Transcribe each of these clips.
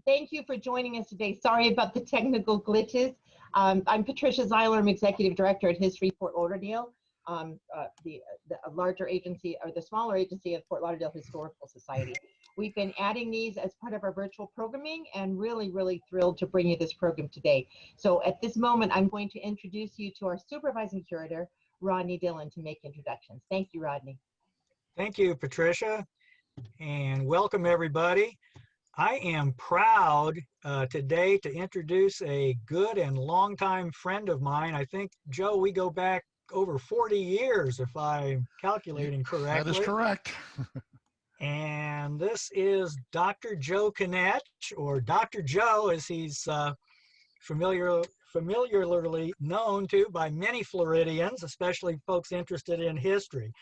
Thank you for joining us today. Sorry about the technical glitches. I'm Patricia Zeiler. I'm Executive Director at History Fort Lauderdale, the larger agency, or the smaller agency of Fort Lauderdale Historical Society. We've been adding these as part of our virtual programming and really thrilled to bring you this program today. So at this moment, I'm going to introduce you to our supervising curator, Rodney Dillon, to make introductions. Thank you, Rodney. Thank you, Patricia, and welcome everybody. I am proud today to introduce a good and longtime friend of mine. I think, Joe, we go back over 40 years, if I'm calculating correctly. That is correct. And this is Dr. Joe Knetsch, or Dr. Joe, as he's familiarly known to by many Floridians, especially folks interested in history.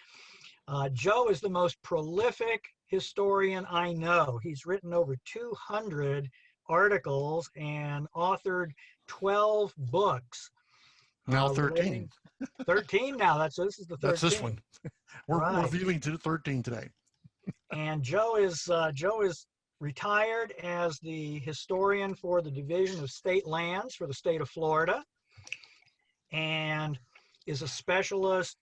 Joe is the most prolific historian I know. He's written over 200 articles and authored 12 books. Now 13. 13 now. This is the 13th. That's this one. We're viewing to 13 today. And Joe is retired as the historian for the Division of State Lands for the state of Florida, and is a specialist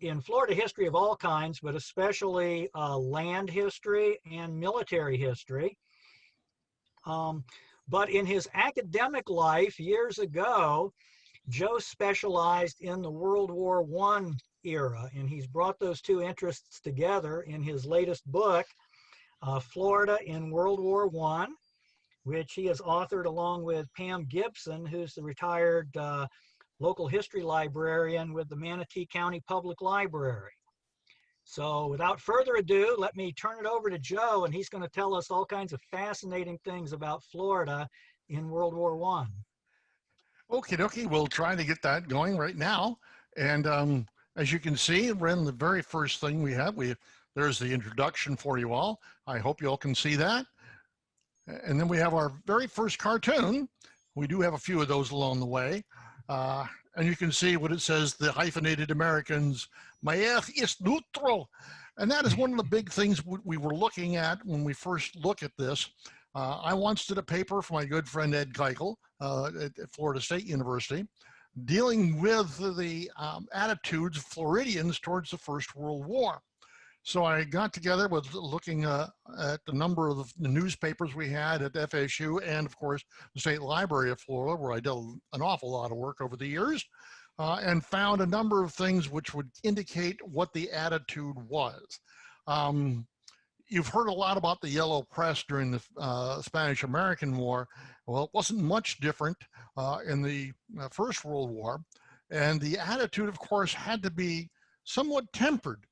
in Florida history of all kinds, but especially land history and military history. But in his academic life years ago, Joe specialized in the World War I era, and he's brought those two interests together in his latest book, Florida in World War I, which he has authored along with Pam Gibson, who's the retired local history librarian with the Manatee County Public Library. So without further ado, let me turn it over to Joe, and he's going to tell us all kinds of fascinating things about Florida in World War I. Okie dokie, we'll try to get that going right now. And as you can see, we're in the very first thing we have. There's the introduction for you all. I hope you all can see that. And then we have our very first cartoon. We do have a few of those along the way. And you can see what it says, the hyphenated Americans, Maer ist neutral. And that is one of the big things we were looking at when we first look at this. I once did a paper for my good friend Ed Keichel at Florida State University, dealing with the attitudes of Floridians towards the First World War. So I got together with looking at the number of the newspapers we had at FSU and, of course, the State Library of Florida, where I did an awful lot of work over the years, and found a number of things which would indicate what the attitude was. You've heard a lot about the yellow press during the Spanish-American War. Well, it wasn't much different in the First World War, and the attitude, of course, had to be somewhat tempered.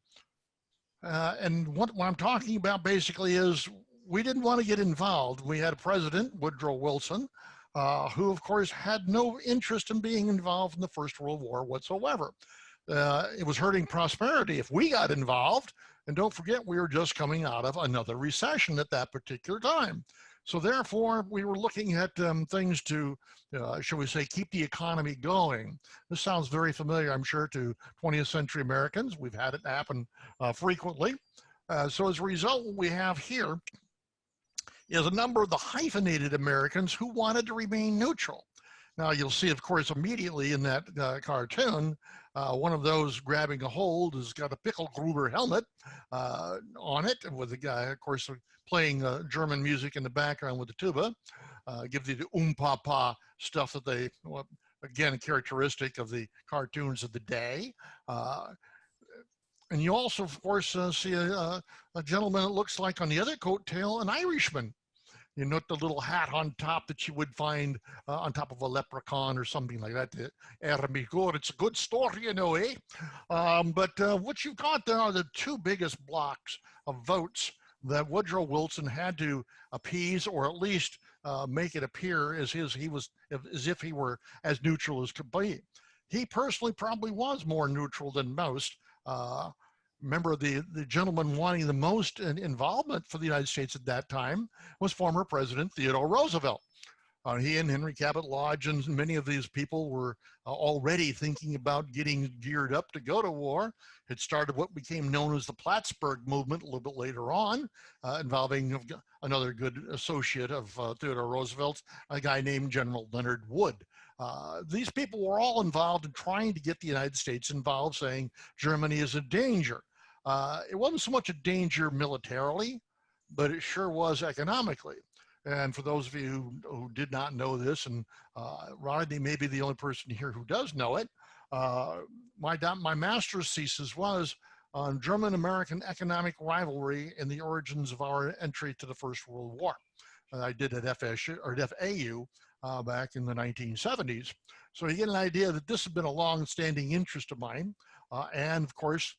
And what I'm talking about basically is we didn't want to get involved. We had a president, Woodrow Wilson, who of course had no interest in being involved in the First World War whatsoever. It was hurting prosperity if we got involved. And don't forget, we were just coming out of another recession at that particular time. So therefore, we were looking at things to, shall we say, keep the economy going. This sounds very familiar, I'm sure, to 20th century Americans. We've had it happen frequently. So as a result, what we have here is a number of the hyphenated Americans who wanted to remain neutral. Now, you'll see, of course, immediately in that cartoon, one of those grabbing a hold has got a Pickelgruber helmet on it, with the guy, of course, playing German music in the background with the tuba. Gives you the pa stuff that they, well, again, characteristic of the cartoons of the day. And you also, of course, see a gentleman that looks like on the other coattail, an Irishman. You note the little hat on top that you would find on top of a leprechaun or something like that. It's a good story, you know, eh? But what you've got there are the two biggest blocks of votes that Woodrow Wilson had to appease, or at least make it appear as if he were as neutral as could be. He personally probably was more neutral than most. Remember, the gentleman wanting the most involvement for the United States at that time was former President Theodore Roosevelt. He and Henry Cabot Lodge and many of these people were already thinking about getting geared up to go to war. It started what became known as the Plattsburgh movement a little bit later on, involving another good associate of Theodore Roosevelt, a guy named General Leonard Wood. These people were all involved in trying to get the United States involved, saying Germany is a danger. It wasn't so much a danger militarily, but it sure was economically. And for those of you who did not know this, and Rodney may be the only person here who does know it, my master's thesis was on German-American economic rivalry and the origins of our entry to the First World War. I did at FAU back in the 1970s. So you get an idea that this has been a long-standing interest of mine. And of course,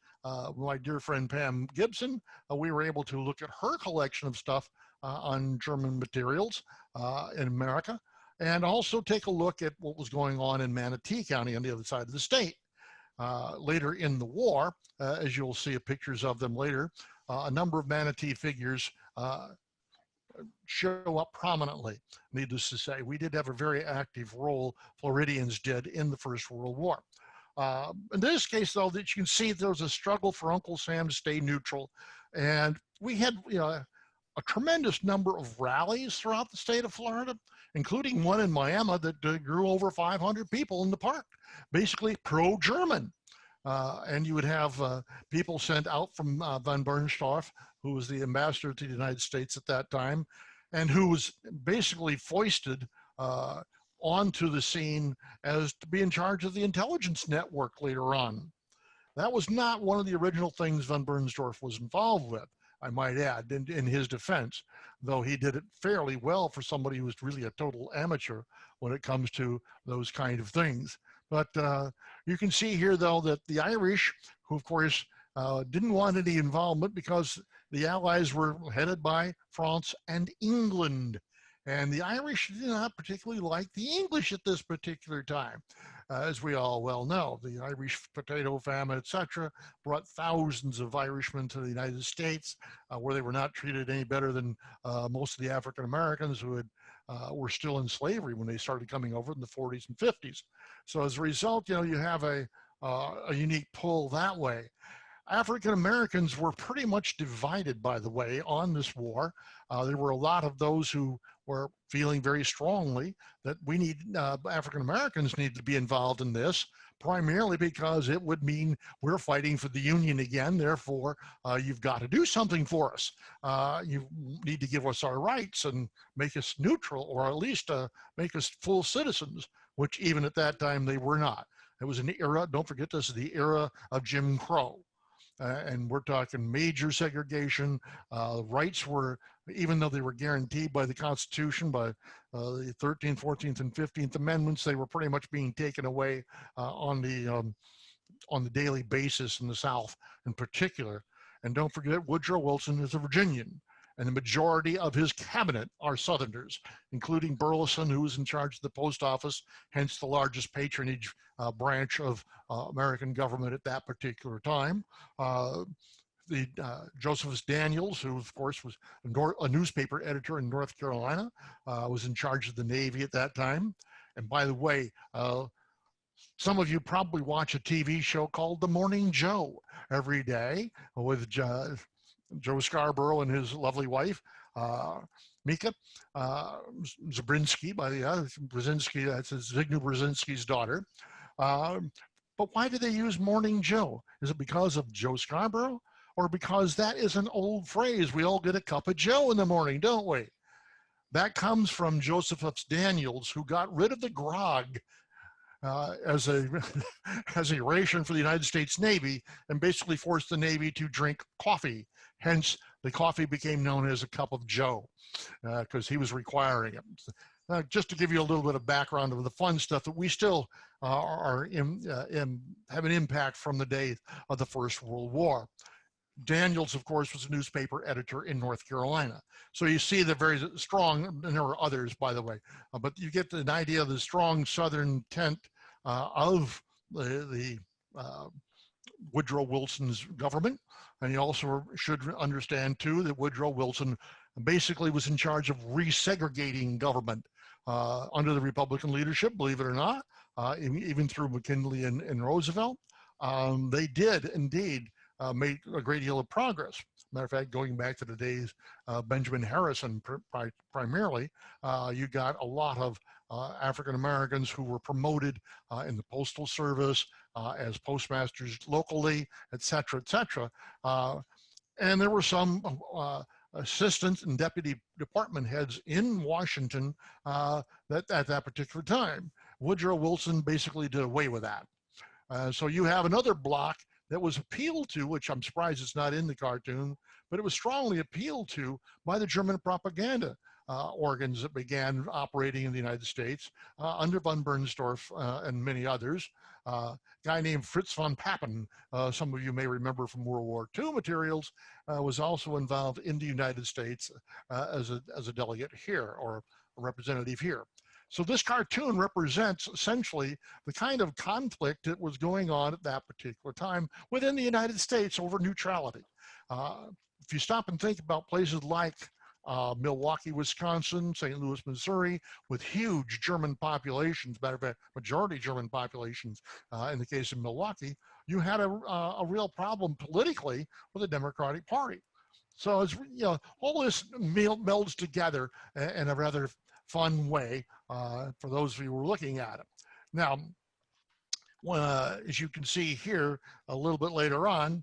my dear friend Pam Gibson, we were able to look at her collection of stuff on German materials in America, and also take a look at what was going on in Manatee County on the other side of the state. Later in the war, as you'll see pictures of them later, a number of Manatee figures show up prominently. Needless to say, we did have a very active role, Floridians did, in the First World War. In this case, though, that you can see there was a struggle for Uncle Sam to stay neutral. And we had a tremendous number of rallies throughout the state of Florida, including one in Miami that grew over 500 people in the park, basically pro-German. And you would have people sent out from von Bernstorff, who was the ambassador to the United States at that time, and who was basically foisted onto the scene as to be in charge of the intelligence network later on. That was not one of the original things von Bernstorff was involved with, I might add, in his defense, though he did it fairly well for somebody who was really a total amateur when it comes to those kind of things. But you can see here, though, that the Irish, who of course didn't want any involvement because the Allies were headed by France and England. And the Irish did not particularly like the English at this particular time. As we all well know, the Irish potato famine, etc., brought thousands of Irishmen to the United States, where they were not treated any better than most of the African Americans who were still in slavery when they started coming over in the 40s and 50s. So as a result, you have a unique pull that way. African Americans were pretty much divided, by the way, on this war. There were a lot of those who were feeling very strongly that we need, African Americans need to be involved in this, primarily because it would mean we're fighting for the Union again. Therefore, you've got to do something for us. You need to give us our rights and make us neutral, or at least make us full citizens, which even at that time they were not. It was an era, don't forget this is the era of Jim Crow. And we're talking major segregation. Rights were, even though they were guaranteed by the Constitution, by the 13th, 14th, and 15th Amendments, they were pretty much being taken away on the daily basis in the South in particular. And don't forget, Woodrow Wilson is a Virginian, and the majority of his cabinet are Southerners, including Burleson, who was in charge of the post office, hence the largest patronage branch of American government at that particular time. Josephus Daniels, who of course was a newspaper editor in North Carolina, was in charge of the Navy at that time. And by the way, some of you probably watch a TV show called The Morning Joe every day with Joe Scarborough and his lovely wife, Mika Zabrinsky, Brzezinski, that's Zygmunt Brzezinski's daughter. But why do they use Morning Joe? Is it because of Joe Scarborough? Or because that is an old phrase? We all get a cup of Joe in the morning, don't we? That comes from Josephus Daniels, who got rid of the grog as a ration for the United States Navy, and basically forced the Navy to drink coffee. Hence, the coffee became known as a cup of Joe, because he was requiring it. Just to give you a little bit of background of the fun stuff that we still have an impact from the day of the First World War. Daniels, of course, was a newspaper editor in North Carolina. So you see the very strong, and there were others, by the way, but you get an idea of the strong Southern tent of the Woodrow Wilson's government. And you also should understand, too, that Woodrow Wilson basically was in charge of resegregating government. under the Republican leadership, believe it or not, even through McKinley and Roosevelt. They did indeed make a great deal of progress. Matter of fact, going back to the days Benjamin Harrison primarily, you got a lot of African Americans who were promoted in the Postal Service as postmasters locally, et cetera, et cetera. And there were some assistant and deputy department heads in Washington that at that particular time. Woodrow Wilson basically did away with that. So you have another block that was appealed to, which I'm surprised it's not in the cartoon, but it was strongly appealed to by the German propaganda organs that began operating in the United States under von Bernstorff and many others. A guy named Fritz von Papen, some of you may remember from World War II materials, was also involved in the United States as a delegate here, or a representative here. So this cartoon represents essentially the kind of conflict that was going on at that particular time within the United States over neutrality. If you stop and think about places like Milwaukee, Wisconsin, St. Louis, Missouri, with huge German populations, matter of fact, majority German populations in the case of Milwaukee, you had a real problem politically with the Democratic Party. So it's, you know, all this melds together in a rather fun way for those of you who are looking at it. Now, as you can see here, a little bit later on,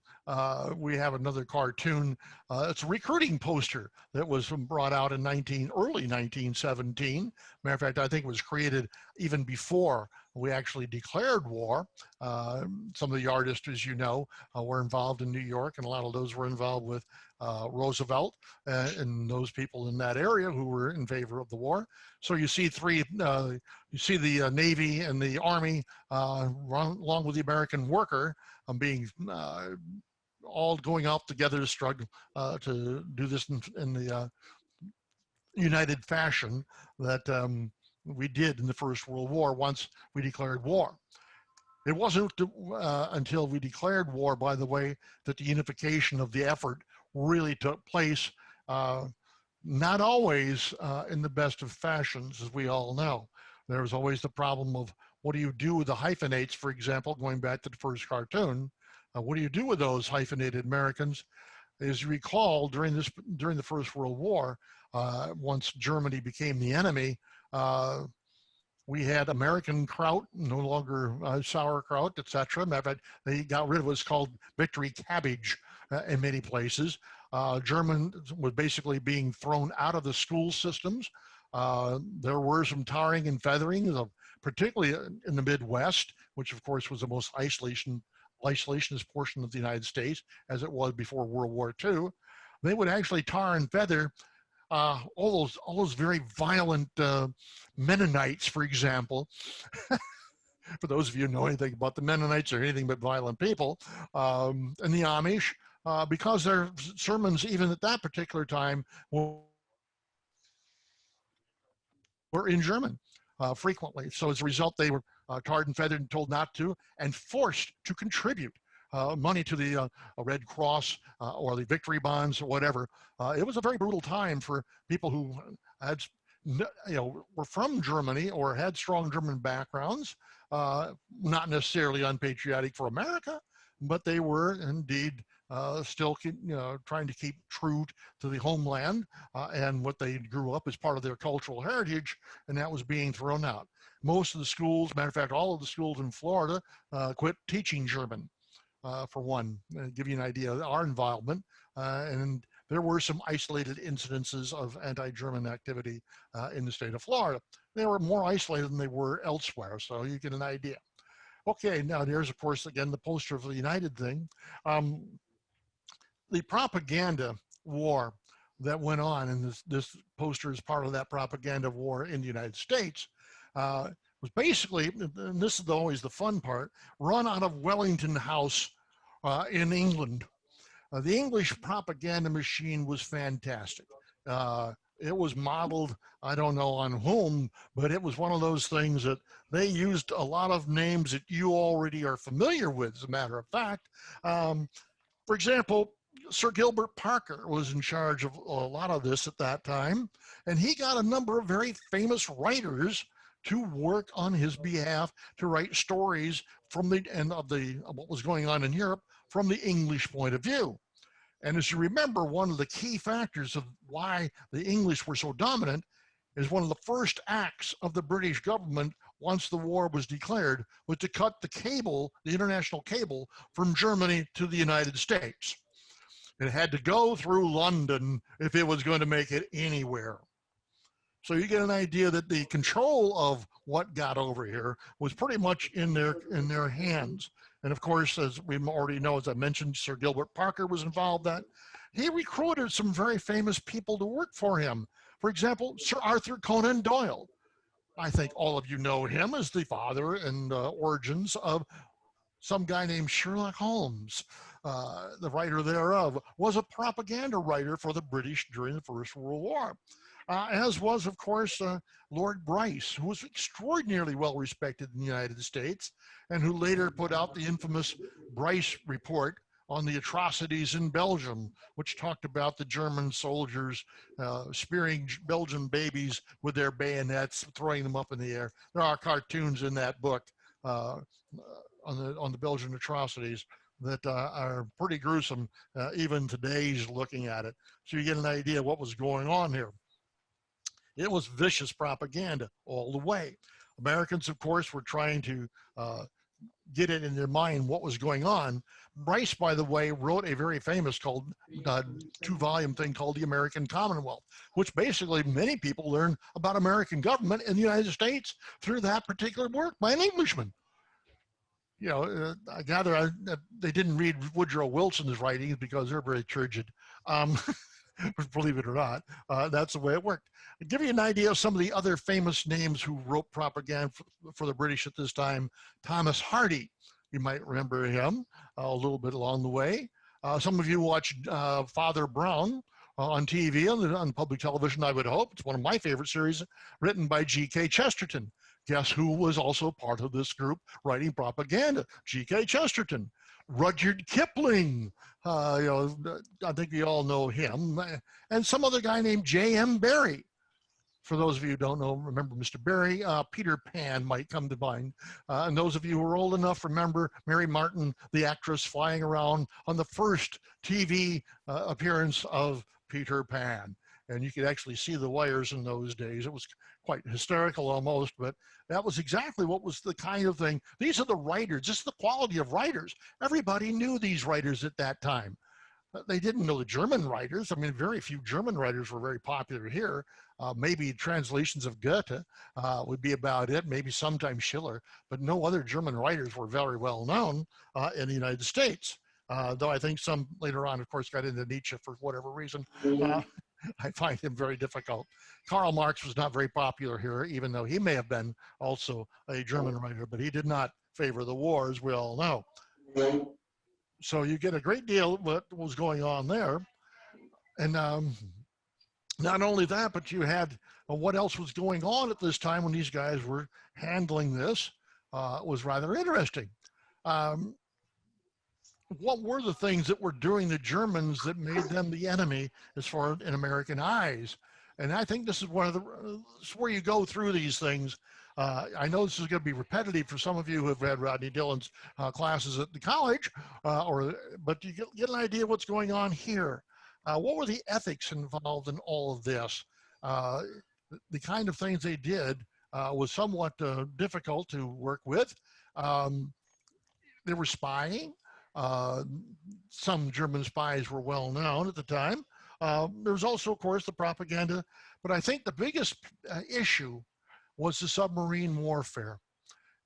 we have another cartoon. It's a recruiting poster that was brought out in early 1917. Matter of fact, I think it was created even before we actually declared war. Some of the artists, as you know, were involved in New York, and a lot of those were involved with Roosevelt and those people in that area who were in favor of the war. So you see you see the Navy and the Army along with the American worker being all going off together to struggle to do this in the united fashion that we did in the First World War once we declared war. It wasn't until we declared war, by the way, that the unification of the effort really took place, not always in the best of fashions, as we all know. There was always the problem of what do you do with the hyphenates, for example, going back to the first cartoon. What do you do with those hyphenated Americans? As you recall, during the First World War, once Germany became the enemy, we had American kraut, no longer sauerkraut, etc. Matter of fact, they got rid of what's called victory cabbage in many places. German was basically being thrown out of the school systems. There were some tarring and feathering, particularly in the Midwest, which of course was the most isolationist portion of the United States, as it was before World War II. They would actually tar and feather all those very violent Mennonites, for example. For those of you who know anything about the Mennonites, or anything but violent people, and the Amish, because their sermons, even at that particular time, were in German frequently. So as a result, they were tarred and feathered and told not to, and forced to contribute money to the Red Cross or the victory bonds or whatever. It was a very brutal time for people who had, were from Germany or had strong German backgrounds, not necessarily unpatriotic for America, but they were indeed still trying to keep true to the homeland and what they grew up as part of their cultural heritage, and that was being thrown out. Most of the schools, matter of fact, all of the schools in Florida quit teaching German, for one, give you an idea of our involvement. And there were some isolated incidences of anti-German activity in the state of Florida. They were more isolated than they were elsewhere, so you get an idea. Okay, now there's, of course, again, the poster of the United thing. The propaganda war that went on, and this poster is part of that propaganda war in the United States, was basically, and this is always the fun part, run out of Wellington House in England. The English propaganda machine was fantastic. It was modeled, I don't know on whom, but it was one of those things that they used a lot of names that you already are familiar with, as a matter of fact. For example, Sir Gilbert Parker was in charge of a lot of this at that time, and he got a number of very famous writers to work on his behalf to write stories from the end of what was going on in Europe from the English point of view. And as you remember, one of the key factors of why the English were so dominant is one of the first acts of the British government once the war was declared was to cut the cable, the international cable, from Germany to the United States. It had to go through London if it was going to make it anywhere. So you get an idea that the control of what got over here was pretty much in their hands. And of course, as we already know, as I mentioned, Sir Gilbert Parker was involved in that. He recruited some very famous people to work for him. For example, Sir Arthur Conan Doyle. I think all of you know him as the father and origins of some guy named Sherlock Holmes. The writer thereof was a propaganda writer for the British during the First World War. As was, of course, Lord Bryce, who was extraordinarily well respected in the United States and who later put out the infamous Bryce Report on the atrocities in Belgium, which talked about the German soldiers spearing Belgian babies with their bayonets, throwing them up in the air. There are cartoons in that book on the Belgian atrocities that are pretty gruesome, even today's looking at it. So you get an idea of what was going on here. It was vicious propaganda all the way. Americans, of course, were trying to get it in their mind what was going on. Bryce, by the way, wrote a very famous two-volume thing called The American Commonwealth, which basically many people learned about American government in the United States through that particular work by an Englishman. You know, I gather they didn't read Woodrow Wilson's writings because they're very turgid. Believe it or not, that's the way it worked. I'll give you an idea of some of the other famous names who wrote propaganda for the British at this time. Thomas Hardy, you might remember him a little bit along the way. Some of you watched Father Brown on TV, on public television, I would hope. It's one of my favorite series, written by G.K. Chesterton. Guess who was also part of this group writing propaganda? G.K. Chesterton. Rudyard Kipling, I think we all know him, and some other guy named J.M. Barrie. For those of you who don't know, remember Mr. Barrie, Peter Pan might come to mind. And those of you who are old enough, remember Mary Martin, the actress, flying around on the first TV appearance of Peter Pan. And you could actually see the wires in those days. It was quite hysterical almost, but that was exactly what was the kind of thing. These are the writers. This is the quality of writers. Everybody knew these writers at that time. They didn't know the German writers. I mean, very few German writers were very popular here. Maybe translations of Goethe would be about it, maybe sometimes Schiller, but no other German writers were very well known in the United States. Though I think some later on, of course, got into Nietzsche for whatever reason. I find him very difficult. Karl Marx was not very popular here, even though he may have been also a German writer, but he did not favor the war, as we all know. So you get a great deal of what was going on there. And not only that, but you had what else was going on at this time when these guys were handling this was rather interesting. What were the things that were doing the Germans that made them the enemy as far as in American eyes? And I think this is one of the, this is where you go through these things. I know this is going to be repetitive for some of you who have read Rodney Dillon's classes at the college, but you get an idea of what's going on here. What were the ethics involved in all of this? The kind of things they did was somewhat difficult to work with. They were spying. Some German spies were well known at the time. There was also, of course, the propaganda, but I think the biggest issue was the submarine warfare.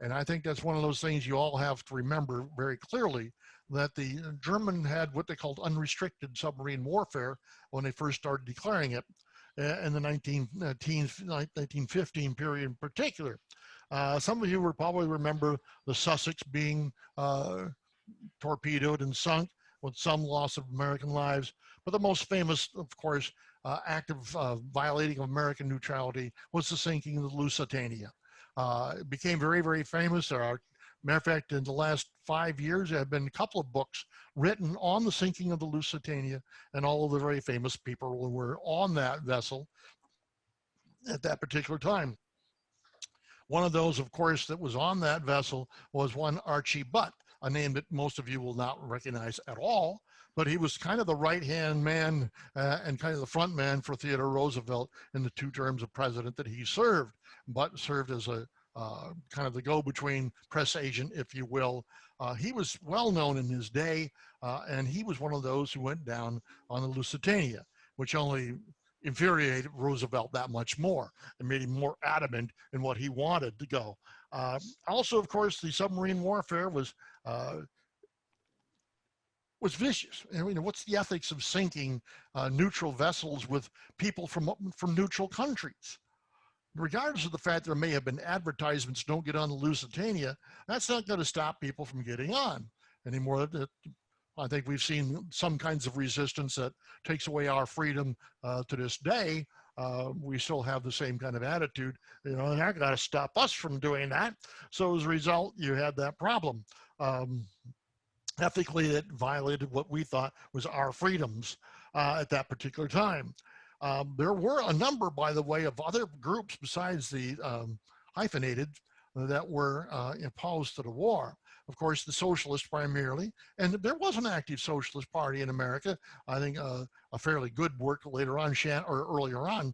And I think that's one of those things you all have to remember very clearly, that the German had what they called unrestricted submarine warfare when they first started declaring it in the 1915 period in particular. Some of you will probably remember the Sussex being torpedoed and sunk with some loss of American lives. But the most famous, of course, act of violating of American neutrality was the sinking of the Lusitania. It became very, very famous. There are Matter of fact, in the last 5 years, there have been a couple of books written on the sinking of the Lusitania and all of the very famous people who were on that vessel at that particular time. One of those, of course, that was on that vessel was one Archie Butt, a name that most of you will not recognize at all, but he was kind of the right-hand man and kind of the front man for Theodore Roosevelt in the 2 terms of president that he served. Butt served as a kind of the go-between press agent, if you will. He was well known in his day, and he was one of those who went down on the Lusitania, which only infuriated Roosevelt that much more and made him more adamant in what he wanted to go. Also, of course, the submarine warfare was vicious. I mean, what's the ethics of sinking neutral vessels with people from neutral countries? Regardless of the fact there may have been advertisements, don't get on the Lusitania, that's not going to stop people from getting on anymore. I think we've seen some kinds of resistance that takes away our freedom to this day. We still have the same kind of attitude, you know, and they're going to stop us from doing that. So as a result, you had that problem. Ethically, it violated what we thought was our freedoms at that particular time. There were a number, by the way, of other groups besides the hyphenated that were opposed to the war. Of course, the socialists primarily, and there was an active socialist party in America. I think a fairly good work later on, earlier on,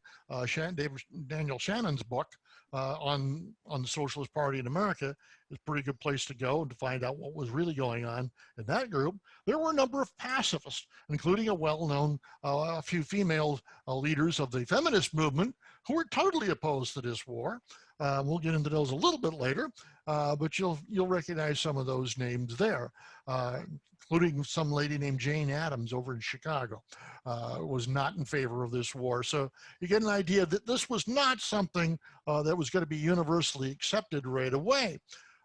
Daniel Shannon's book on the Socialist Party in America is a pretty good place to go to find out what was really going on in that group. There were a number of pacifists, including a well-known, a few female leaders of the feminist movement who were totally opposed to this war. We'll get into those a little bit later, but you'll recognize some of those names there, including some lady named Jane Addams over in Chicago, was not in favor of this war. So you get an idea that this was not something that was going to be universally accepted right away.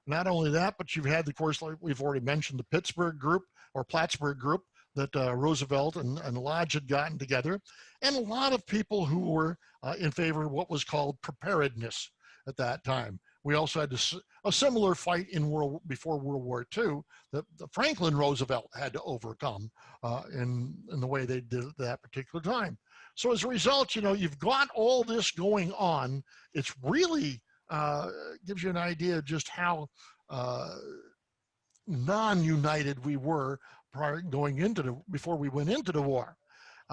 Not only that, but you've had, of course, like we've already mentioned, the Pittsburgh group or Plattsburgh group that Roosevelt and Lodge had gotten together, and a lot of people who were in favor of what was called preparedness at that time. We also had a similar fight before World War II that Franklin Roosevelt had to overcome in the way they did at that particular time. So as a result, you know, you've got all this going on. It's really gives you an idea of just how non-united we were before we went into the war.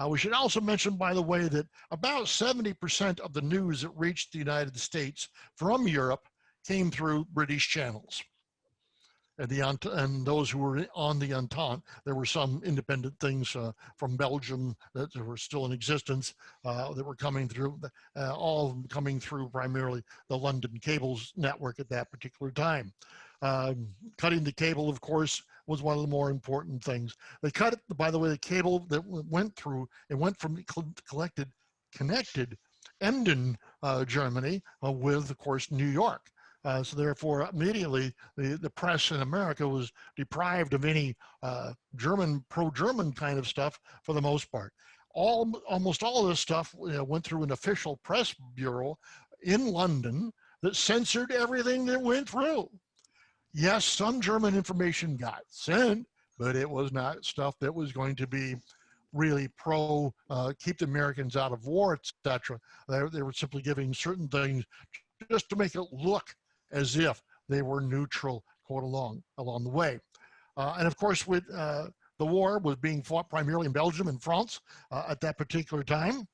We should also mention, by the way, that about 70% of the news that reached the United States from Europe came through British channels. And those who were on the Entente, there were some independent things from Belgium that were still in existence that were coming through, all coming through primarily the London cables network at that particular time. Cutting the cable, of course, was one of the more important things. They cut it, by the way, the cable that went through, it went from connected Emden, Germany, with, of course, New York. So therefore, immediately, the press in America was deprived of any pro-German kind of stuff for the most part. Almost all of this stuff went through an official press bureau in London that censored everything that went through. Yes, some German information got sent, but it was not stuff that was going to be really keep the Americans out of war, etc. They were simply giving certain things just to make it look as if they were neutral, quote, along the way. And of course, with the war was being fought primarily in Belgium and France at that particular time.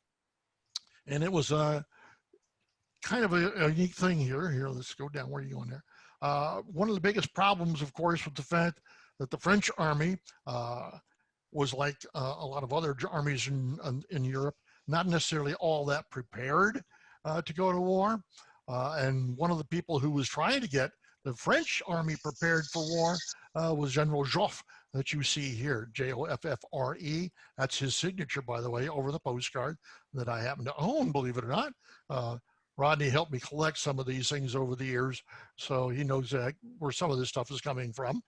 And it was kind of a unique thing here. Here, let's go down. Where are you going there? One of the biggest problems, of course, was the fact that the French army was like a lot of other armies in Europe, not necessarily all that prepared to go to war. And one of the people who was trying to get the French army prepared for war was General Joffre, that you see here, Joffre. That's his signature, by the way, over the postcard that I happen to own, believe it or not. Rodney helped me collect some of these things over the years, so he knows where some of this stuff is coming from.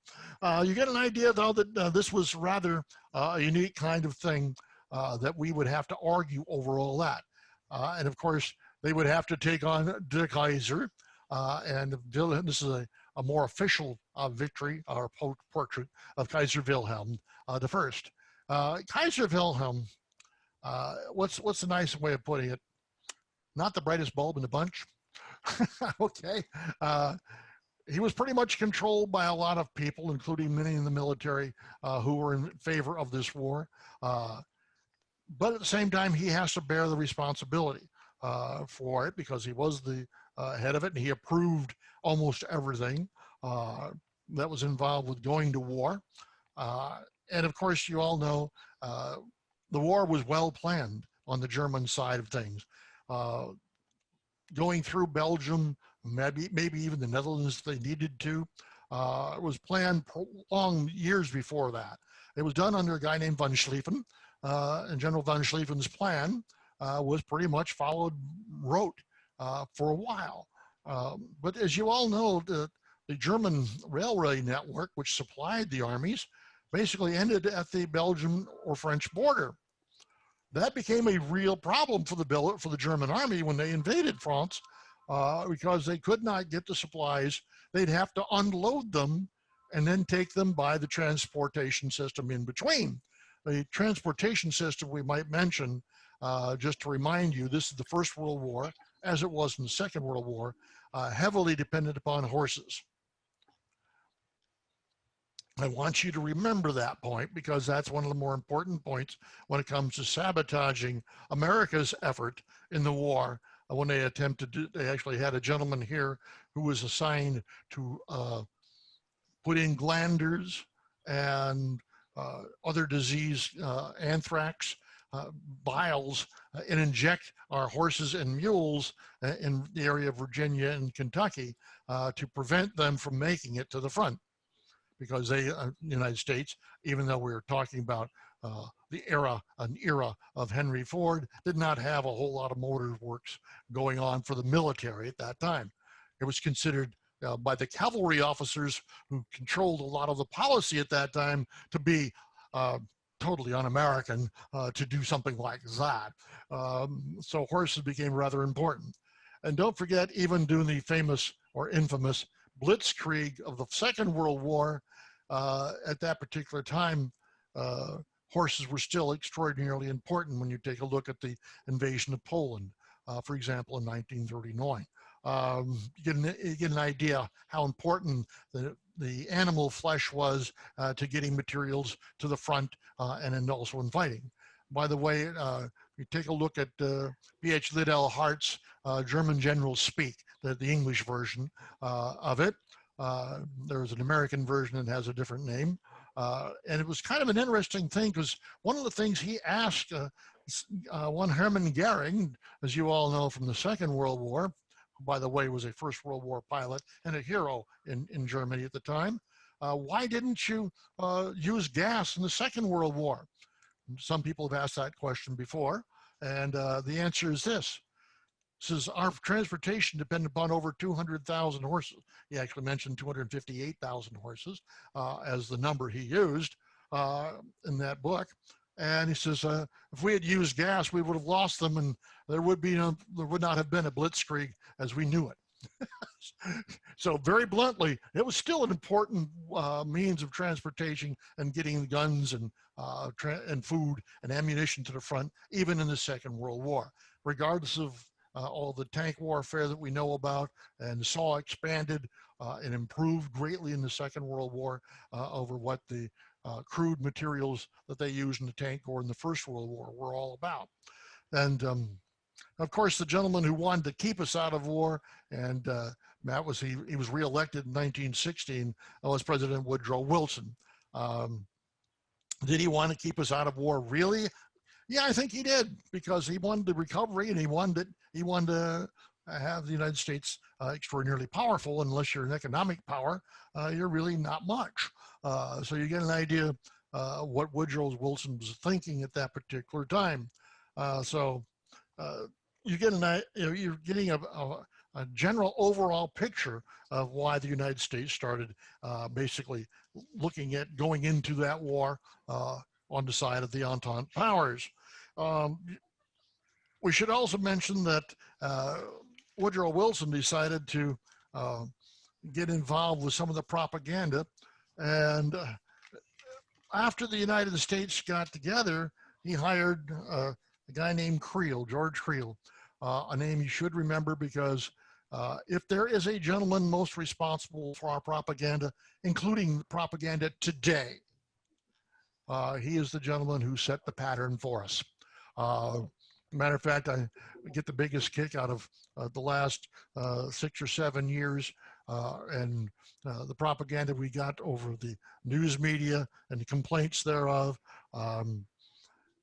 You get an idea, though, that this was rather a unique kind of thing that we would have to argue over all that. And of course, they would have to take on De Keyser, and this is a more official victory or portrait of Kaiser Wilhelm I. Kaiser Wilhelm, what's the nice way of putting it? Not the brightest bulb in the bunch. Okay. He was pretty much controlled by a lot of people, including many in the military who were in favor of this war. But at the same time, he has to bear the responsibility for it because he was the head of it, and he approved almost everything that was involved with going to war. And of course, you all know the war was well planned on the German side of things. Going through Belgium, maybe even the Netherlands if they needed to, it was planned long years before that. It was done under a guy named von Schlieffen, and General von Schlieffen's plan was pretty much rote for a while. But as you all know, the German railway network, which supplied the armies, basically ended at the Belgian or French border. That became a real problem for the German army when they invaded France, because they could not get the supplies. They'd have to unload them and then take them by the transportation system in between. The transportation system, we might mention, just to remind you, this is the First World War, as it was in the Second World War, heavily dependent upon horses. I want you to remember that point because that's one of the more important points when it comes to sabotaging America's effort in the war. When they attempted to, they actually had a gentleman here who was assigned to put in glanders and other disease, anthrax, vials, and inject our horses and mules in the area of Virginia and Kentucky to prevent them from making it to the front. Because the United States, even though we were talking about an era of Henry Ford, did not have a whole lot of motor works going on for the military at that time. It was considered by the cavalry officers who controlled a lot of the policy at that time to be totally un-American to do something like that. So horses became rather important. And don't forget, even during the famous or infamous Blitzkrieg of the Second World War, at that particular time, horses were still extraordinarily important when you take a look at the invasion of Poland, for example, in 1939. You get an idea how important the animal flesh was to getting materials to the front and then also in fighting. By the way, you take a look at Ph.D. Liddell Hart's German Generals Speak, the English version of it. There's an American version that has a different name. And it was kind of an interesting thing because one of the things he asked one Hermann Goering, as you all know from the Second World War, who by the way was a First World War pilot and a hero in Germany at the time, why didn't you use gas in the Second World War? Some people have asked that question before, and the answer is this. Says our transportation depended upon over 200,000 horses. He actually mentioned 258,000 horses as the number he used in that book. And he says, if we had used gas, we would have lost them, and there would not have been a blitzkrieg as we knew it. So very bluntly, it was still an important means of transportation and getting guns and food and ammunition to the front, even in the Second World War, regardless of all the tank warfare that we know about and saw expanded and improved greatly in the Second World War over what the crude materials that they used in the tank or in the First World War were all about. And of course, the gentleman who wanted to keep us out of war, and Matt he was reelected in 1916, was President Woodrow Wilson. Did he want to keep us out of war? Really? Yeah, I think he did, because he wanted the recovery, and he wanted to have the United States extraordinarily powerful. Unless you're an economic power, you're really not much. So you get an idea what Woodrow Wilson was thinking at that particular time. You're getting a general overall picture of why the United States started basically looking at going into that war on the side of the Entente powers. We should also mention that Woodrow Wilson decided to get involved with some of the propaganda. And after the United States got together, he hired a guy named Creel, George Creel, a name you should remember because if there is a gentleman most responsible for our propaganda, including propaganda today, he is the gentleman who set the pattern for us. Matter of fact, I get the biggest kick out of the last 6 or 7 years and the propaganda we got over the news media and the complaints thereof. A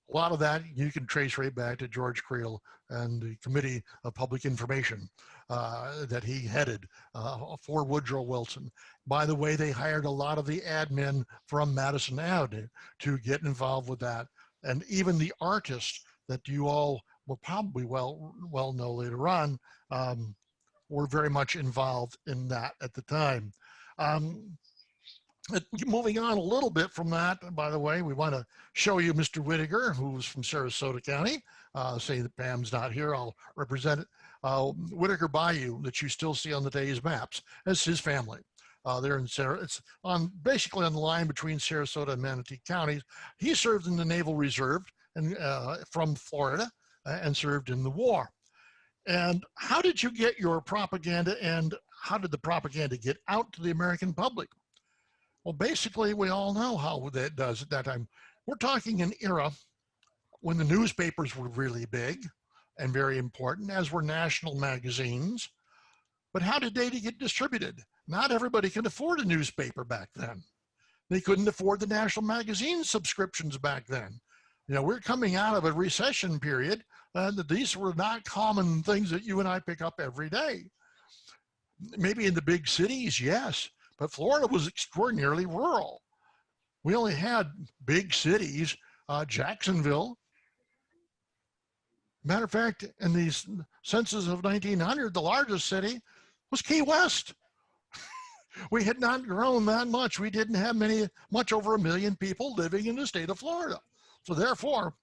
lot of that you can trace right back to George Creel and the Committee of Public Information that he headed for Woodrow Wilson. By the way, they hired a lot of the admin from Madison Avenue to get involved with that. And even the artists that you all will probably well know later on were very much involved in that at the time. Moving on a little bit from that, by the way, we want to show you Mr. Whittaker, who's from Sarasota County. Say that Pam's not here, I'll represent it. Whittaker Bayou that you still see on the day's maps. That's his family. They're in it's basically on the line between Sarasota and Manatee counties. He served in the Naval Reserve and from Florida and served in the war. And how did you get your propaganda, and how did the propaganda get out to the American public? Well, basically, we all know how that does at that time. We're talking an era when the newspapers were really big and very important, as were national magazines. But how did data get distributed? Not everybody could afford a newspaper back then. They couldn't afford the national magazine subscriptions back then. You know, we're coming out of a recession period, and these were not common things that you and I pick up every day. Maybe in the big cities, yes, but Florida was extraordinarily rural. We only had big cities, Jacksonville. Matter of fact, in the census of 1900, the largest city was Key West. We had not grown that much. We didn't have much over 1 million people living in the state of Florida. So therefore,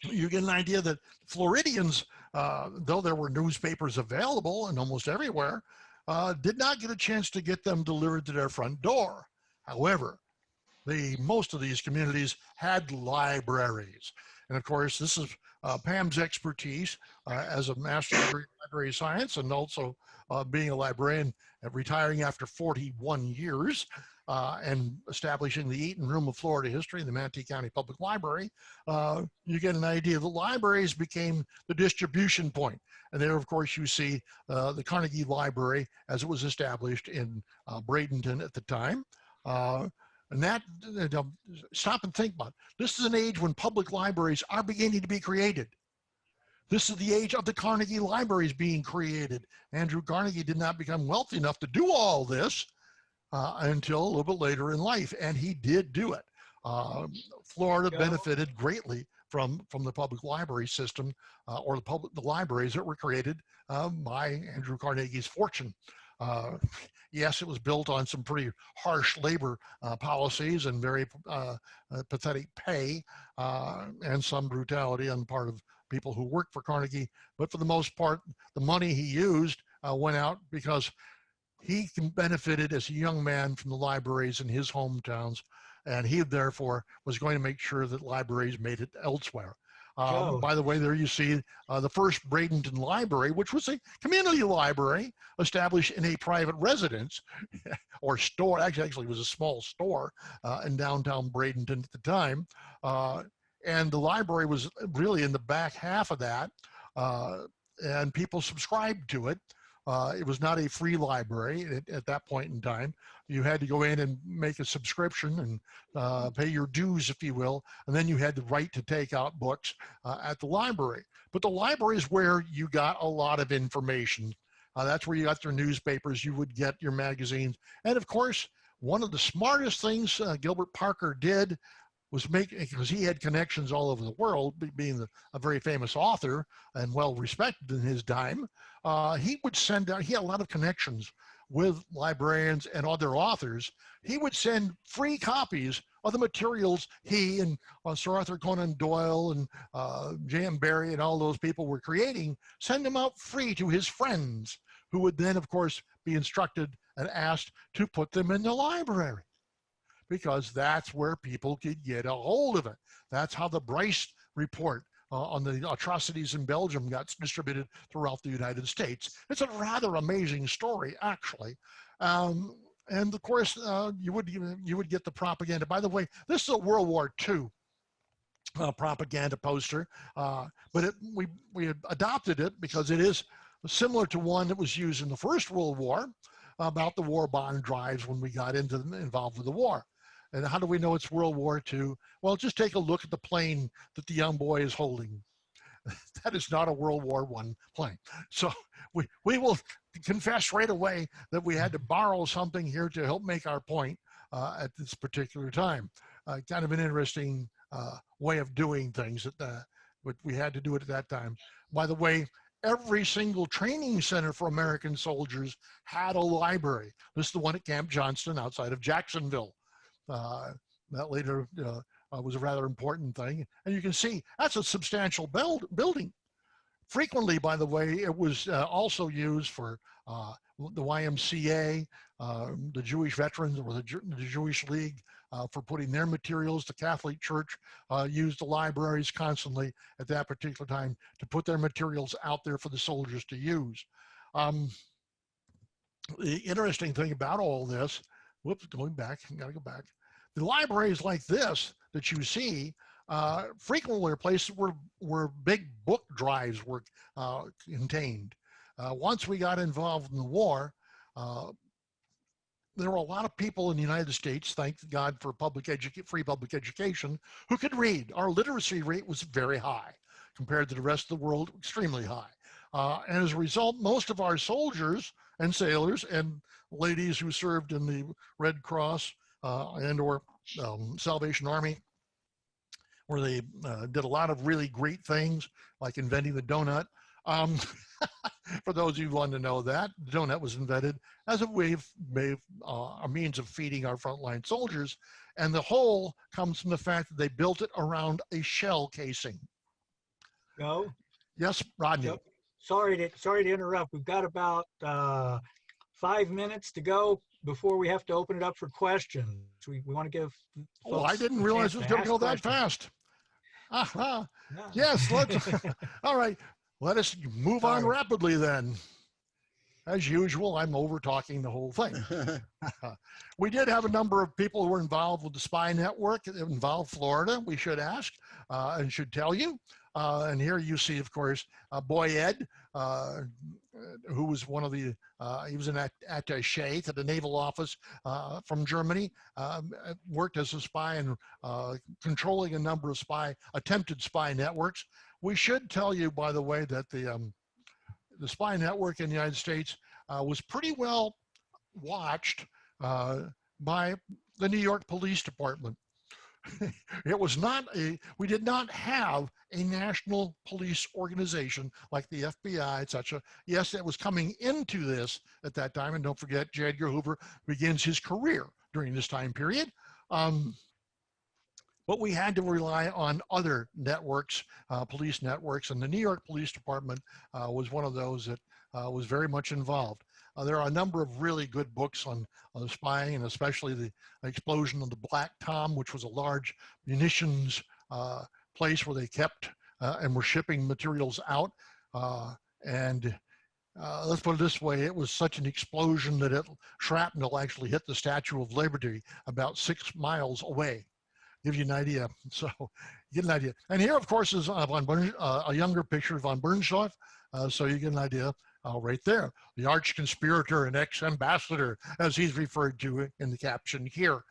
you get an idea that Floridians, though there were newspapers available and almost everywhere, did not get a chance to get them delivered to their front door. However, most of these communities had libraries. And of course, this is Pam's expertise as a master's degree in library science, and also being a librarian, retiring after 41 years and establishing the Eaton Room of Florida History in the Manatee County Public Library. You get an idea. The libraries became the distribution point. And there, of course, you see the Carnegie Library as it was established in Bradenton at the time. And that, stop and think about it. This is an age when public libraries are beginning to be created. This is the age of the Carnegie Libraries being created. Andrew Carnegie did not become wealthy enough to do all this until a little bit later in life, and he did do it. Florida benefited greatly from the public library system or the libraries that were created by Andrew Carnegie's fortune. Yes, it was built on some pretty harsh labor policies and very pathetic pay and some brutality on the part of people who worked for Carnegie. But for the most part, the money he used went out because he benefited as a young man from the libraries in his hometowns, and he therefore was going to make sure that libraries made it elsewhere. By the way, there you see the first Bradenton Library, which was a community library established in a private residence or store. Actually, it was a small store in downtown Bradenton at the time. And the library was really in the back half of that, and people subscribed to it. It was not a free library at that point in time. You had to go in and make a subscription and pay your dues, if you will, and then you had the right to take out books at the library. But the library is where you got a lot of information. That's where you got your newspapers, you would get your magazines. And of course, one of the smartest things Gilbert Parker did was because he had connections all over the world, being a very famous author and well respected in his time, he would send out, he had a lot of connections with librarians and other authors. He would send free copies of the materials he and Sir Arthur Conan Doyle and J.M. Barrie and all those people were creating, send them out free to his friends, who would then, of course, be instructed and asked to put them in the library, because that's where people could get a hold of it. That's how the Bryce report on the atrocities in Belgium got distributed throughout the United States. It's a rather amazing story, actually. And of course, you would get the propaganda. By the way, this is a World War II propaganda poster, but we had adopted it because it is similar to one that was used in the First World War about the war bond drives when we got involved with the war. And how do we know it's World War II? Well, just take a look at the plane that the young boy is holding. That is not a World War I plane. So we will confess right away that we had to borrow something here to help make our point at this particular time. Kind of an interesting way of doing things, but we had to do it at that time. By the way, every single training center for American soldiers had a library. This is the one at Camp Johnston outside of Jacksonville. That later was a rather important thing. And you can see that's a substantial building. Frequently, by the way, it was also used for the YMCA, the Jewish veterans, or the Jewish League for putting their materials. The Catholic Church used the libraries constantly at that particular time to put their materials out there for the soldiers to use. The interesting thing about all this, whoops, going back, gotta go back. The libraries like this that you see frequently were places where big book drives were contained. Once we got involved in the war, there were a lot of people in the United States, thank God for free public education, who could read. Our literacy rate was very high compared to the rest of the world, extremely high. And as a result, most of our soldiers and sailors and ladies who served in the Red Cross and or Salvation Army, where they did a lot of really great things, like inventing the donut. For those of you who want to know that, the donut was invented as a a means of feeding our frontline soldiers. And the whole comes from the fact that they built it around a shell casing. Go. Yes, Rodney. Yep. Sorry to interrupt. We've got about 5 minutes to go before we have to open it up for questions. We want to give Oh, I didn't realize it was going to go that fast. No. Yes, let's. All right, let us move on rapidly then. As usual, I'm over talking the whole thing. We did have a number of people who were involved with the spy network that involved Florida, we should ask and should tell you. And here you see, of course, Boy Ed, who was one of the, he was an attaché to the naval office from Germany, worked as a spy and controlling a number of attempted spy networks. We should tell you, by the way, that the spy network in the United States was pretty well watched by the New York Police Department. It was not we did not have a national police organization like the FBI, etc. Yes, it was coming into this at that time, and don't forget, J. Edgar Hoover begins his career during this time period. But we had to rely on other networks, police networks, and the New York Police Department was one of those that was very much involved. There are a number of really good books on spying, and especially the explosion of the Black Tom, which was a large munitions place where they kept and were shipping materials out. Let's put it this way, it was such an explosion that shrapnel actually hit the Statue of Liberty about 6 miles away. Give you an idea. So you get an idea. And here, of course, is a younger picture of von Bernstorff. So you get an idea right there. The arch conspirator and ex-ambassador, as he's referred to in the caption here.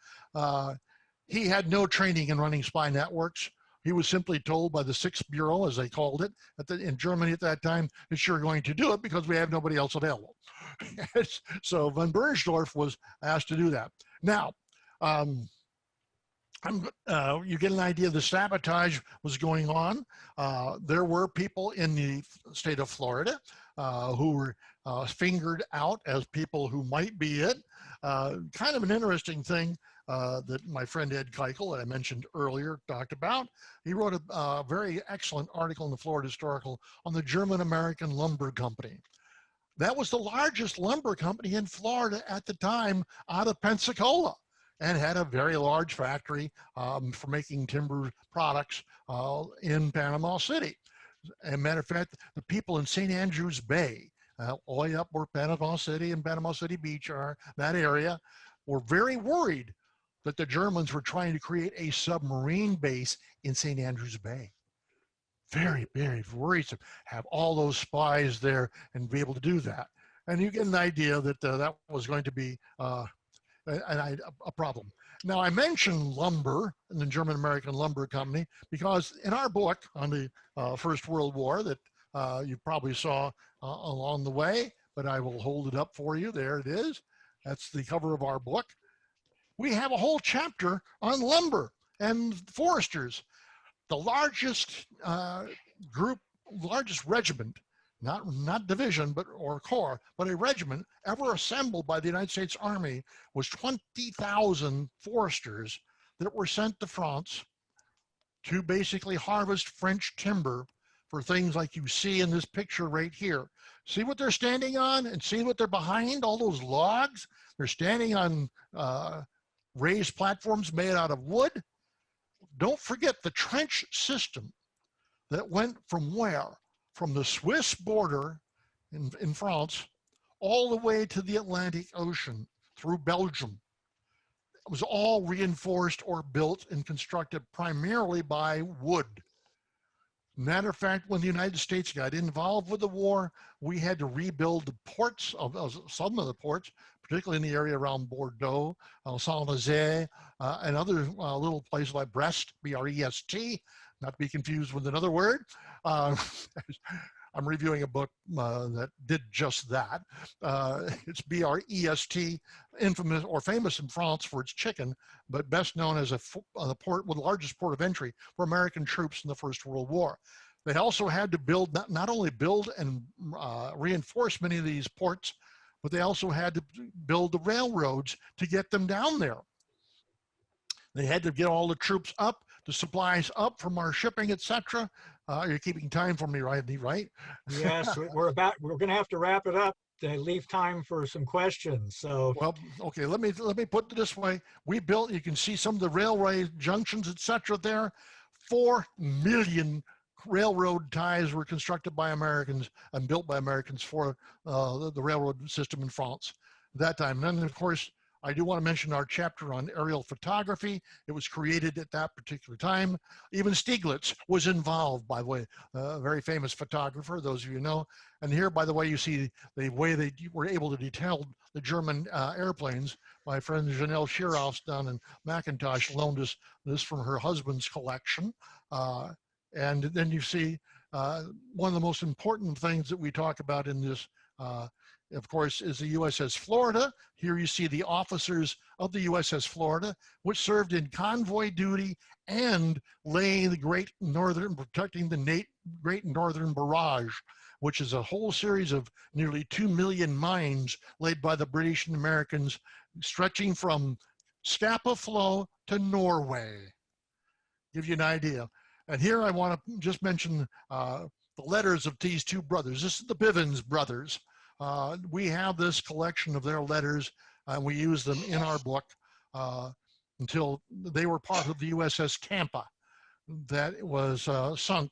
He had no training in running spy networks. He was simply told by the Sixth Bureau, as they called it, in Germany at that time, that you're going to do it because we have nobody else available. So von Bernstorff was asked to do that. Now, you get an idea the sabotage was going on. There were people in the state of Florida who were fingered out as people who might be it. Kind of an interesting thing that my friend Ed Keichel, that I mentioned earlier, talked about. He wrote a very excellent article in the Florida Historical on the German-American Lumber Company. That was the largest lumber company in Florida at the time, out of Pensacola, and had a very large factory for making timber products in Panama City. As a matter of fact, the people in St. Andrews Bay, all the way up where Panama City and Panama City Beach are, that area, were very worried that the Germans were trying to create a submarine base in St. Andrews Bay. Very, very worrisome. Have all those spies there and be able to do that. And you get an idea that that was going to be a problem. Now, I mentioned lumber and the German-American Lumber Company because in our book on the First World War that you probably saw along the way, but I will hold it up for you. There it is. That's the cover of our book. We have a whole chapter on lumber and foresters. The largest largest regiment, not division, or corps, but a regiment ever assembled by the United States Army was 20,000 foresters that were sent to France to basically harvest French timber for things like you see in this picture right here. See what they're standing on and see what they're behind, all those logs? They're standing on raised platforms made out of wood. Don't forget the trench system that went from where? From the Swiss border in France all the way to the Atlantic Ocean through Belgium. It was all reinforced or built and constructed primarily by wood. Matter of fact, when the United States got involved with the war, we had to rebuild the ports of some of the ports, particularly in the area around Bordeaux, Saint-Nazaire, and other little places like Brest, B-R-E-S-T, not to be confused with another word. I'm reviewing a book that did just that. It's B-R-E-S-T, infamous or famous in France for its chicken, but best known as the port, the largest port of entry for American troops in the First World War. They also had to build, not only build and reinforce many of these ports, but they also had to build the railroads to get them down there. They had to get all the troops up, the supplies up from our shipping, etc. You're keeping time for me, right? Yes, we're going to have to wrap it up to leave time for some questions. So, well, okay, let me put it this way. We built, you can see some of the railway junctions, etc. there. 4 million railroad ties were constructed by Americans and built by Americans for the railroad system in France at that time. And then, of course, I do want to mention our chapter on aerial photography. It was created at that particular time. Even Stieglitz was involved, by the way, a very famous photographer, those of you know. And here, by the way, you see the way they were able to detail the German airplanes. My friend Janelle Schierhaus down in Macintosh loaned us this from her husband's collection. And then you see one of the most important things that we talk about in this of course, is the USS Florida. Here you see the officers of the USS Florida, which served in convoy duty and laying the protecting the Great Northern Barrage, which is a whole series of nearly 2 million mines laid by the British and Americans, stretching from Scapa Flow to Norway. Give you an idea. And here I want to just mention the letters of these two brothers. This is the Bivens brothers. We have this collection of their letters, and we use them in our book until they were part of the USS Tampa that was sunk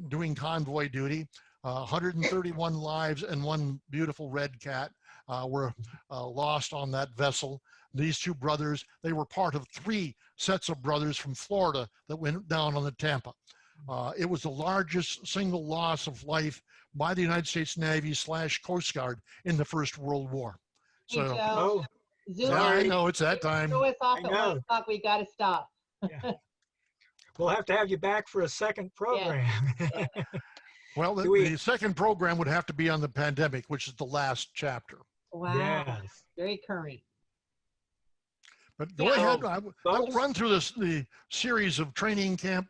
doing convoy duty. 131 lives and one beautiful red cat were lost on that vessel. These two brothers, they were part of 3 sets of brothers from Florida that went down on the Tampa. It was the largest single loss of life by the United States Navy / Coast Guard in the First World War. Hey, So, Joe. Zoom I know it's that time. throw us off I at know. 1 o'clock. We got to stop. Yeah. We'll have to have you back for a second program. Yeah. Well, the second program would have to be on the pandemic, which is the last chapter. Wow. Yes. Very current. But go ahead. I will run through the series of training camp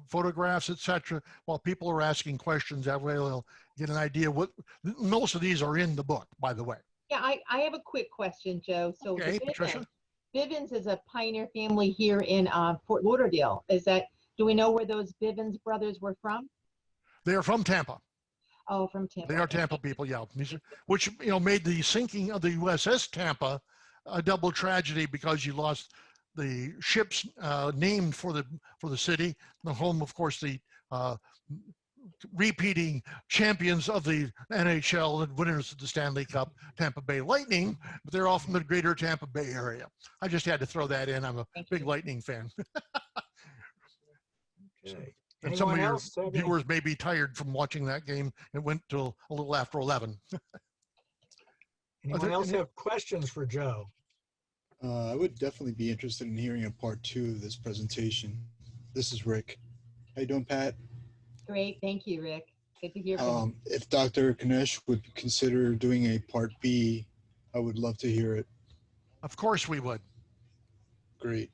photographs, etc. While people are asking questions, that way they'll get an idea. What most of these are in the book, by the way. Yeah, I have a quick question, Joe. So Okay, Patricia. Bivens is a pioneer family here in Fort Lauderdale. Do we know where those Bivens brothers were from? They are from Tampa. Oh, from Tampa. They are Tampa people, yeah. Which made the sinking of the USS Tampa a double tragedy because you lost the ships named for the city, the home, of course, the repeating champions of the NHL and winners of the Stanley Cup, Tampa Bay Lightning, but they're all from the greater Tampa Bay area. I just had to throw that in. I'm a big Lightning fan. Okay. And some of Anyone your else have any- viewers may be tired from watching that game. It went till a little after 11. Anyone else have questions for Joe? I would definitely be interested in hearing a part 2 of this presentation. This is Rick. How you doing, Pat? Great. Thank you, Rick. Good to hear from you. If Dr. Knetsch would consider doing a part B, I would love to hear it. Of course we would. Great.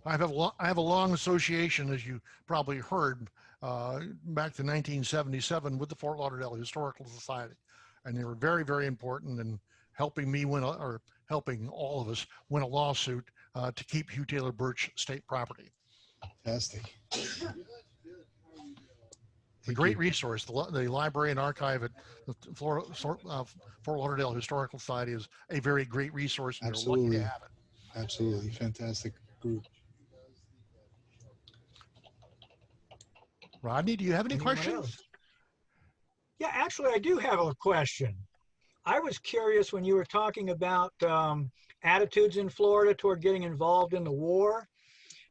I have a long association, as you probably heard, back to 1977 with the Fort Lauderdale Historical Society. And they were very, very important in helping me win, or helping all of us win a lawsuit to keep Hugh Taylor Birch state property. Fantastic. A great resource. The library and archive at the Fort Lauderdale Historical Society is a very great resource, and you're lucky to have it. Absolutely. Fantastic group. Rodney, do you have any Anyone questions? else? Yeah, actually, I do have a question. I was curious when you were talking about attitudes in Florida toward getting involved in the war.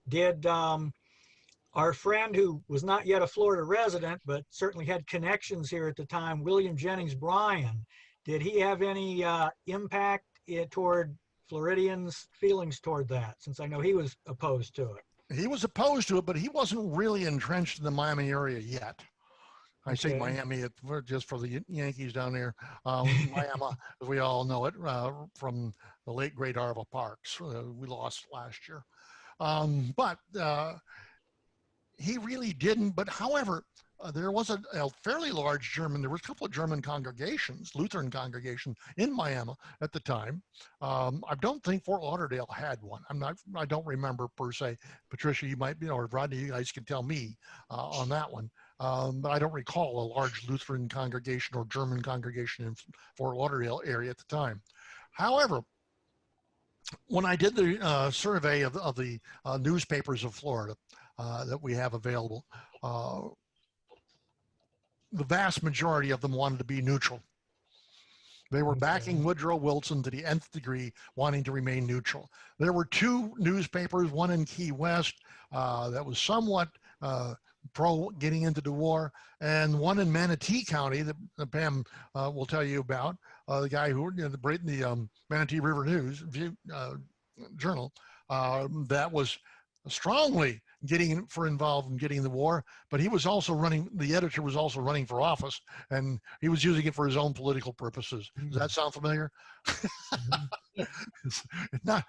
Did our friend, who was not yet a Florida resident, but certainly had connections here at the time, William Jennings Bryan, did he have any impact toward Floridians' feelings toward that, since I know he was opposed to it? He was opposed to it, but he wasn't really entrenched in the Miami area yet. I say Okay. Miami just for the Yankees down there. Miami, as we all know it, from the late great Arva Parks. We lost last year. But he really didn't. But however, there was a fairly large there was a couple of German congregations, Lutheran congregations in Miami at the time. I don't think Fort Lauderdale had one. I don't remember per se. Patricia, you might be, or Rodney, you guys can tell me on that one. But I don't recall a large Lutheran congregation or German congregation in Fort Lauderdale area at the time. However, when I did the survey of the newspapers of Florida that we have available, the vast majority of them wanted to be neutral. They were backing Woodrow Wilson to the nth degree, wanting to remain neutral. There were two newspapers, one in Key West that was somewhat pro getting into the war, and one in Manatee County that Pam will tell you about, the guy who, the Manatee River News Journal, that was strongly involved in getting the war, but he was also the editor was also running for office, and he was using it for his own political purposes. Does that sound familiar?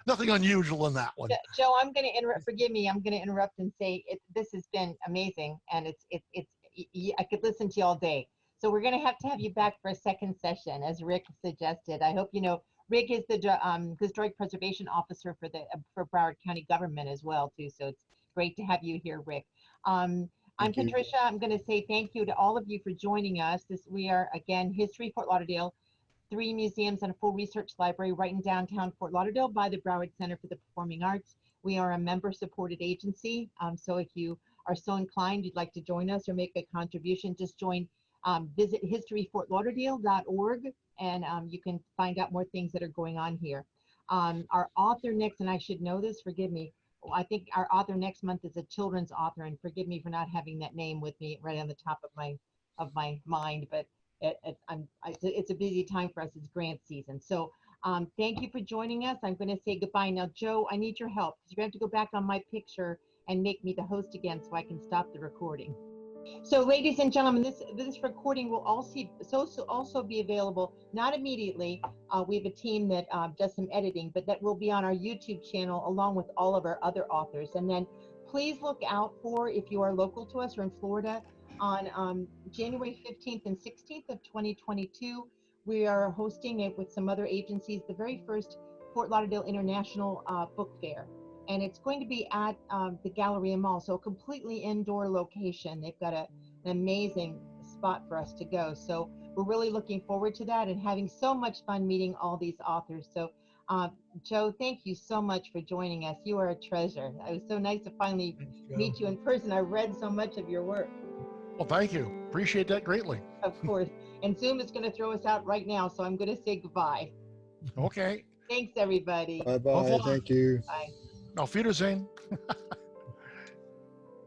Nothing unusual in that one. Joe, I'm going to interrupt. Forgive me. I'm going to interrupt and say this has been amazing, and I could listen to you all day. So we're going to have you back for a second session, as Rick suggested. I hope you know Rick is the historic preservation officer for Broward County government as well too. So it's great to have you here, Rick. I'm Patricia. I'm going to say thank you to all of you for joining us. We are again History Fort Lauderdale. 3 museums and a full research library right in downtown Fort Lauderdale by the Broward Center for the Performing Arts. We are a member-supported agency, so if you are so inclined, you'd like to join us or make a contribution, just visit historyfortlauderdale.org, and you can find out more things that are going on here. Our author next, and I should know this, forgive me, I think our author next month is a children's author, and forgive me for not having that name with me right on the top of my mind, but it's a busy time for us. It's grant season. So thank you for joining us. I'm going to say goodbye. Now, Joe, I need your help because you're going to have to go back on my picture and make me the host again so I can stop the recording. So ladies and gentlemen, this recording will also be available, not immediately. We have a team that does some editing, but that will be on our YouTube channel along with all of our other authors. And then please look out for, if you are local to us or in Florida, on January 15th and 16th of 2022, we are hosting it with some other agencies, the very first Fort Lauderdale International Book Fair. And it's going to be at the Galleria Mall, so a completely indoor location. They've got an amazing spot for us to go. So we're really looking forward to that and having so much fun meeting all these authors. So Joe, thank you so much for joining us. You are a treasure. It was so nice to finally Thanks, Joe. meet you in person. I read so much of your work. Well, thank you. Appreciate that greatly. Of course. And Zoom is going to throw us out right now, so I'm going to say goodbye. Okay. Thanks, everybody. Bye bye. revoir. Thank you. Bye. Auf Wiedersehen.